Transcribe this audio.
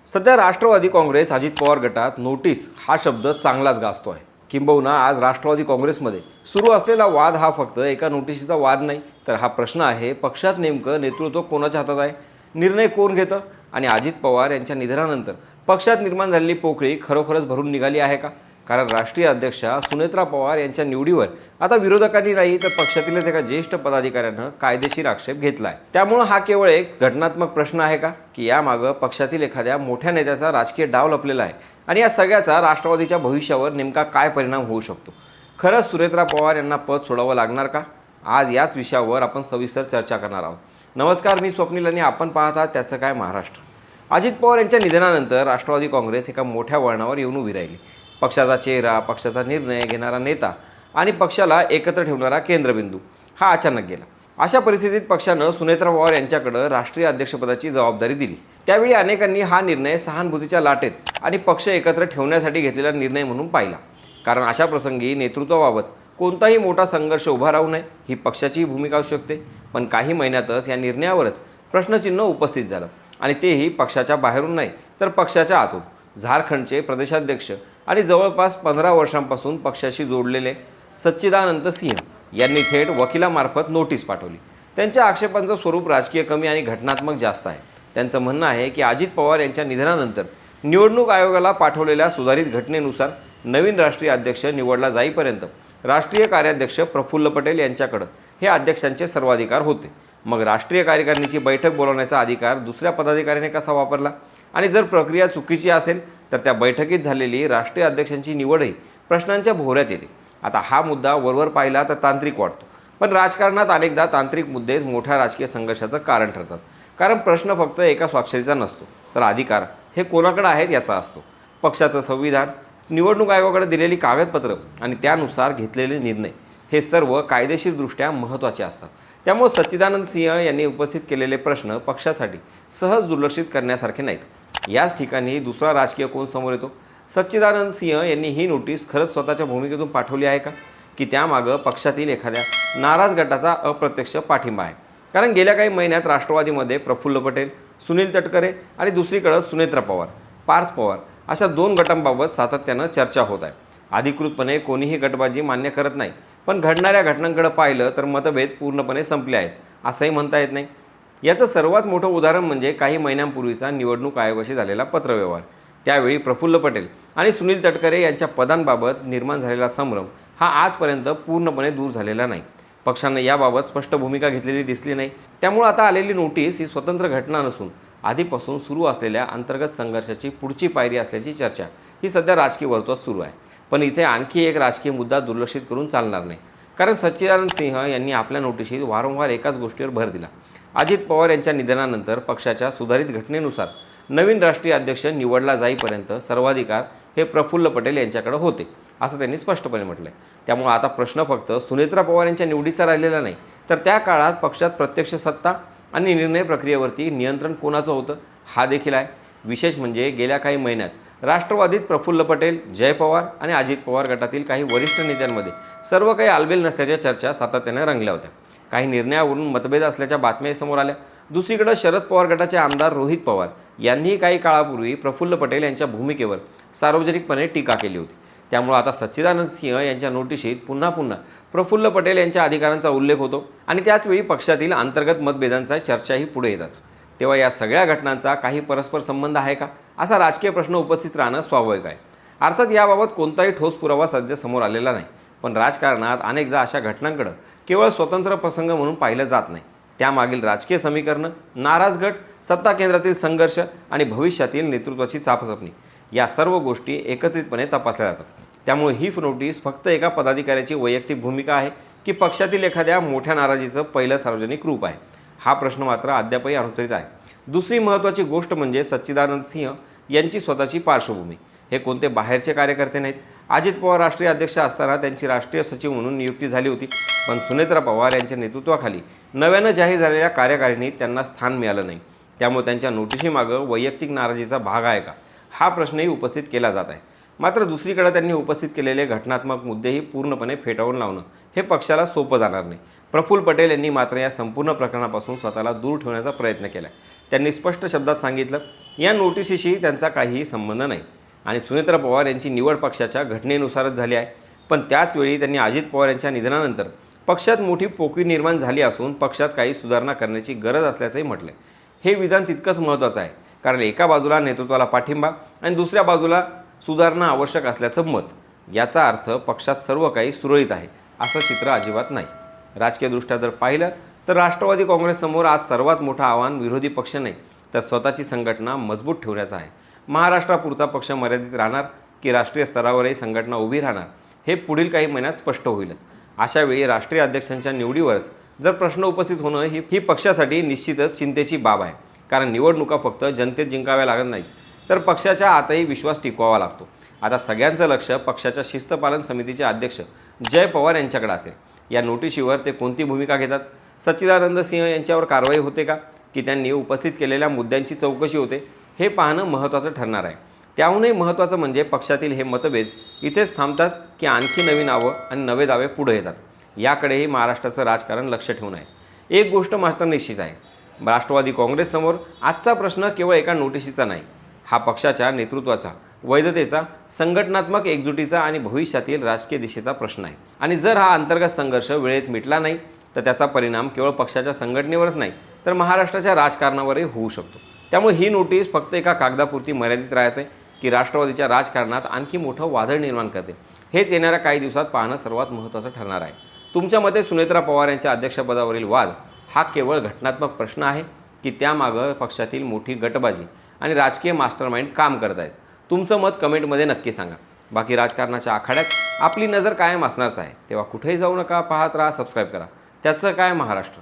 सध्या राष्ट्रवादी काँग्रेस अजित पवार गटात नोटीस हा शब्द चांगलाच गाजतो आहे। किंबहुना आज राष्ट्रवादी काँग्रेसमध्ये सुरू असलेला वाद हा फक्त एका नोटिशीचा वाद नाही, तर हा प्रश्न आहे पक्षात नेमकं नेतृत्व कोणाच्या हातात आहे, निर्णय कोण घेतं आणि अजित पवार यांच्या निधनानंतर पक्षात निर्माण झालेली पोकळी खरोखरच भरून निघाली आहे का? कारण राष्ट्रीय अध्यक्षा सुनेत्रा पवार यांच्या निवडीवर आता विरोधकांनी नाही तर पक्षातीलच एका ज्येष्ठ पदाधिकाऱ्यानं कायदेशीर आक्षेप घेतला आहे। त्यामुळे हा केवळ एक घटनात्मक प्रश्न आहे का, की यामागं पक्षातील एखाद्या मोठ्या नेत्याचा राजकीय डाव लपलेला आहे आणि या सगळ्याचा राष्ट्रवादीच्या भविष्यावर नेमका काय परिणाम होऊ शकतो? खरंच सुनेत्रा पवार यांना पद सोडावं लागणार का? आज याच विषयावर आपण सविस्तर चर्चा करणार आहोत। नमस्कार, मी स्वप्नील आणि आपण पाहत आहात त्याचं काय महाराष्ट्र। अजित पवार यांच्या निधनानंतर राष्ट्रवादी काँग्रेस एका मोठ्या वळणावर येऊन उभी राहिली। पक्षाचा चेहरा, पक्षाचा निर्णय घेणारा नेता आणि पक्षाला एकत्र ठेवणारा केंद्रबिंदू हा अचानक गेला। अशा परिस्थितीत पक्षानं सुनेत्रा पवार यांच्याकडे राष्ट्रीय अध्यक्षपदाची जबाबदारी दिली। त्यावेळी अनेकांनी हा निर्णय सहानुभूतीच्या लाटेत आणि पक्ष एकत्र ठेवण्यासाठी घेतलेला निर्णय म्हणून पाहिला, कारण अशा प्रसंगी नेतृत्वाबाबत कोणताही मोठा संघर्ष उभा राहू नये ही पक्षाची भूमिका असू शकते। पण काही महिन्यातच या निर्णयावरच प्रश्नचिन्ह उपस्थित झालं आणि तेही पक्षाच्या बाहेरून नाही तर पक्षाच्या आतून। झारखंडचे प्रदेशाध्यक्ष आणि जवळपास 15 वर्षांपासून पक्षाशी जोडलेले सच्चिदानंद सिंह यांनी थेट वकिलामार्फत नोटीस पाठवली। त्यांच्या आक्षेपांचं स्वरूप राजकीय कमी आणि घटनात्मक जास्त आहे। त्यांचं म्हणणं आहे की अजित पवार यांच्या निधनानंतर निवडणूक आयोगाला पाठवलेल्या सुधारित घटनेनुसार नवीन राष्ट्रीय अध्यक्ष निवडला जाईपर्यंत राष्ट्रीय कार्याध्यक्ष प्रफुल्ल पटेल यांच्याकडे हे अध्यक्षांचे सर्वाधिकार होते। मग राष्ट्रीय कार्यकारिणीची बैठक बोलवण्याचा अधिकार दुसऱ्या पदाधिकाऱ्याने कसा वापरला? आणि जर प्रक्रिया चुकीची असेल तर त्या बैठकीत झालेली राष्ट्रीय अध्यक्षांची निवडही प्रश्नांच्या भोवऱ्यात येते। आता हा मुद्दा वरवर पाहिला तर तांत्रिक वाटतो, पण राजकारणात अनेकदा तांत्रिक मुद्देच मोठ्या राजकीय संघर्षाचं कारण ठरतात। कारण प्रश्न फक्त एका स्वाक्षरीचा नसतो, तर अधिकार हे कोणाकडे आहेत याचा असतो। पक्षाचं संविधान, निवडणूक आयोगाकडे दिलेली कागदपत्र आणि त्यानुसार घेतलेले निर्णय हे सर्व कायदेशीरदृष्ट्या महत्त्वाचे असतात। त्यामुळे सच्चिदानंद सिंह यांनी उपस्थित केलेले प्रश्न पक्षासाठी सहज दुर्लक्षित करण्यासारखे नाहीत। याच ठिकाणी दुसरा राजकीय कोण समोर येतो? सच्चिदानंद सिंह यांनी ही नोटीस खरंच स्वतःच्या भूमिकेतून पाठवली आहे का, की त्यामागं पक्षातील एखाद्या नाराज गटाचा अप्रत्यक्ष पाठिंबा आहे? कारण गेल्या काही महिन्यात राष्ट्रवादीमध्ये प्रफुल्ल पटेल, सुनील तटकरे आणि दुसरीकडे सुनेत्रा पवार, पार्थ पवार अशा 2 गटांबाबत सातत्यानं चर्चा होत आहे। अधिकृतपणे कोणीही गटबाजी मान्य करत नाही, पण घडणाऱ्या घटनांकडे पाहिलं तर मतभेद पूर्णपणे संपले आहेत असंही म्हणता येत नाही। याचं सर्वात मोठं उदाहरण म्हणजे काही महिन्यांपूर्वीचा निवडणूक आयोगाशी झालेला पत्रव्यवहार। त्यावेळी प्रफुल्ल पटेल आणि सुनील तटकरे यांच्या पदांबाबत निर्माण झालेला संभ्रम हा आजपर्यंत पूर्णपणे दूर झालेला नाही। पक्षानं याबाबत स्पष्ट भूमिका घेतलेली दिसली नाही। त्यामुळे आता आलेली नोटीस ही स्वतंत्र घटना नसून आधीपासून सुरू असलेल्या अंतर्गत संघर्षाची पुढची पायरी असल्याची चर्चा ही सध्या राजकीय वर्तुळात सुरू आहे। पण इथे आणखी एक राजकीय मुद्दा दुर्लक्षित करून चालणार नाही, कारण सच्चिदानंद सिंह यांनी आपल्या नोटिशीत वारंवार एकाच गोष्टीवर भर दिला। अजित पवार यांच्या निधनानंतर पक्षाच्या सुधारित घटनेनुसार नवीन राष्ट्रीय अध्यक्ष निवडला जाईपर्यंत सर्वाधिकार हे प्रफुल्ल पटेल यांच्याकडे होते असं त्यांनी स्पष्टपणे म्हटलं आहे। त्यामुळे आता प्रश्न फक्त सुनेत्रा पवार यांच्या निवडीचा राहिलेला नाही, तर त्या काळात पक्षात प्रत्यक्ष सत्ता आणि निर्णय प्रक्रियेवरती नियंत्रण कोणाचं होतं हा देखील आहे। विशेष म्हणजे गेल्या काही महिन्यात राष्ट्रवादीत प्रफुल्ल पटेल, जय पवार आणि अजित पवार गटातील काही वरिष्ठ नेत्यांमध्ये सर्व काही आलबेल नसल्याच्या चर्चा सातत्याने रंगल्या होत्या। काही निर्णयावरून मतभेद असल्याच्या बातम्याही समोर आल्या। दुसरीकडे शरद पवार गटाचे आमदार रोहित पवार यांनीही काही काळापूर्वी प्रफुल्ल पटेल यांच्या भूमिकेवर सार्वजनिकपणे टीका केली होती। त्यामुळे आता सच्चिदानंद सिंह यांच्या नोटिशीत पुन्हा प्रफुल्ल पटेल यांच्या अधिकारांचा उल्लेख होतो आणि त्याचवेळी पक्षातील अंतर्गत मतभेदांचा चर्चाही पुढे येतात। तेव्हा या सगळ्या घटनांचा काही परस्पर संबंध आहे का, असा राजकीय प्रश्न उपस्थित राहणं स्वाभाविक आहे। अर्थात याबाबत कोणताही ठोस पुरावा सध्या समोर आलेला नाही, पण राजकारणात अनेकदा अशा घटनांकडे केवळ स्वतंत्र प्रसंग म्हणून पाहिलं जात नाही। त्यामागील राजकीय समीकरणं, नाराज गट, सत्ता केंद्रातील संघर्ष आणि भविष्यातील नेतृत्वाची चापसपणी या सर्व गोष्टी एकत्रितपणे तपासल्या जातात। त्यामुळे ही नोटीस फक्त एका पदाधिकाऱ्याची वैयक्तिक भूमिका आहे की पक्षातील एखाद्या मोठ्या नाराजीचं पहिलं सार्वजनिक रूप आहे, हा प्रश्न मात्र अद्यापही अनुत्तरित आहे। दुसरी महत्त्वाची गोष्ट म्हणजे सच्चिदानंद सिंह यांची स्वतःची पार्श्वभूमी। हे कोणते बाहेरचे कार्यकर्ते नाहीत। अजित पवार राष्ट्रीय अध्यक्ष असताना त्यांची राष्ट्रीय सचिव म्हणून नियुक्ती झाली होती, पण सुनेत्रा पवार यांच्या नेतृत्वाखाली नव्यानं जाहीर झालेल्या कार्यकारिणीत त्यांना स्थान मिळालं नाही। त्यामुळे त्यांच्या नोटिशीमागं वैयक्तिक नाराजीचा भाग आहे का, हा प्रश्नही उपस्थित केला जात आहे। मात्र दुसरीकडे त्यांनी उपस्थित केलेले घटनात्मक मुद्देही पूर्णपणे फेटाळून लावणं हे पक्षाला सोपं जाणार नाही। प्रफुल्ल पटेल यांनी मात्र या संपूर्ण प्रकरणापासून स्वतःला दूर ठेवण्याचा प्रयत्न केला, त्यांनी स्पष्ट शब्दात सांगितलं या नोटिशीशी त्यांचा काहीही संबंध नाही आणि सुनेत्रा पवार यांची निवड पक्षाच्या घटनेनुसारच झाली आहे. पण त्याचवेळी त्यांनी अजित पवार यांच्या निधनानंतर पक्षात मोठी पोकळी निर्माण झाली असून पक्षात काही सुधारणा करण्याची गरज असल्याचंही म्हटलं आहे. हे विधान तितकंच महत्त्वाचं आहे, कारण एका बाजूला नेतृत्वाला पाठिंबा आणि दुसऱ्या बाजूला सुधारणा आवश्यक असल्याचं मत. याचा अर्थ पक्षात सर्व काही सुरळीत आहे असं चित्र अजिबात नाही. राजकीयदृष्ट्या जर पाहिलं तर राष्ट्रवादी काँग्रेससमोर आज सर्वात मोठं आव्हान विरोधी पक्ष नाही तर स्वतःची संघटना मजबूत ठेवण्याचं आहे. महाराष्ट्रापुरता पक्ष मर्यादित राहणार की राष्ट्रीय स्तरावरही संघटना उभी राहणार हे पुढील काही महिन्यात स्पष्ट होईलच. अशावेळी राष्ट्रीय अध्यक्षांच्या निवडीवरच जर प्रश्न उपस्थित होणं ही पक्षासाठी निश्चितच चिंतेची बाब आहे, कारण निवडणुका फक्त जनतेत जिंकाव्या लागत नाहीत तर पक्षाच्या आतही विश्वास टिकवावा लागतो. आता सगळ्यांचं लक्ष पक्षाच्या शिस्तपालन समितीचे अध्यक्ष जय पवार यांच्याकडे असेल. या नोटिशीवर ते कोणती भूमिका घेतात? सच्चिदानंद सिंह यांच्यावर कारवाई होते का की त्यांनी उपस्थित केलेल्या मुद्द्यांची चौकशी होते हे पाहणं महत्त्वाचं ठरणार आहे. त्याहूनही महत्त्वाचं म्हणजे पक्षातील हे मतभेद इथेच थांबतात की आणखी नवी नावं आणि नवे दावे पुढे येतात. याकडेही महाराष्ट्राचं राजकारण लक्ष ठेवून आहे. एक गोष्ट मात्र निश्चित आहे, राष्ट्रवादी काँग्रेससमोर आजचा प्रश्न केवळ एका नोटिशीचा नाही, हा पक्षाच्या नेतृत्वाचा, वैधतेचा, संघटनात्मक एकजुटीचा आणि भविष्यातील राजकीय दिशेचा प्रश्न आहे. आणि जर हा अंतर्गत संघर्ष वेळेत मिटला नाही तर त्याचा परिणाम केवळ पक्षाच्या संघटनेवरच नाही तर महाराष्ट्राच्या राजकारणावरही होऊ शकतो. त्यामुळे ही नोटीस फक्त एका कागदापुरती मर्यादित राहते की राष्ट्रवादीच्या राजकारणात आणखी मोठं वादळ निर्माण करते, हेच येणाऱ्या काही दिवसात पाहणं सर्वात महत्त्वाचं ठरणार आहे. तुमच्या मते सुनेत्रा पवार यांच्या अध्यक्षपदावरील वाद हा केवळ घटनात्मक प्रश्न आहे की त्यामागं पक्षातील मोठी गटबाजी आणि राजकीय मास्टरमाइंड काम करत आहेत? तुमचं मत कमेंटमध्ये नक्की सांगा. बाकी राजकारणाच्या आखाड्यात आपली नजर कायम असणारच आहे. तेव्हा कुठेही जाऊ नका, पाहत राहा, सबस्क्राईब करा. त्याचं काय महाराष्ट्र.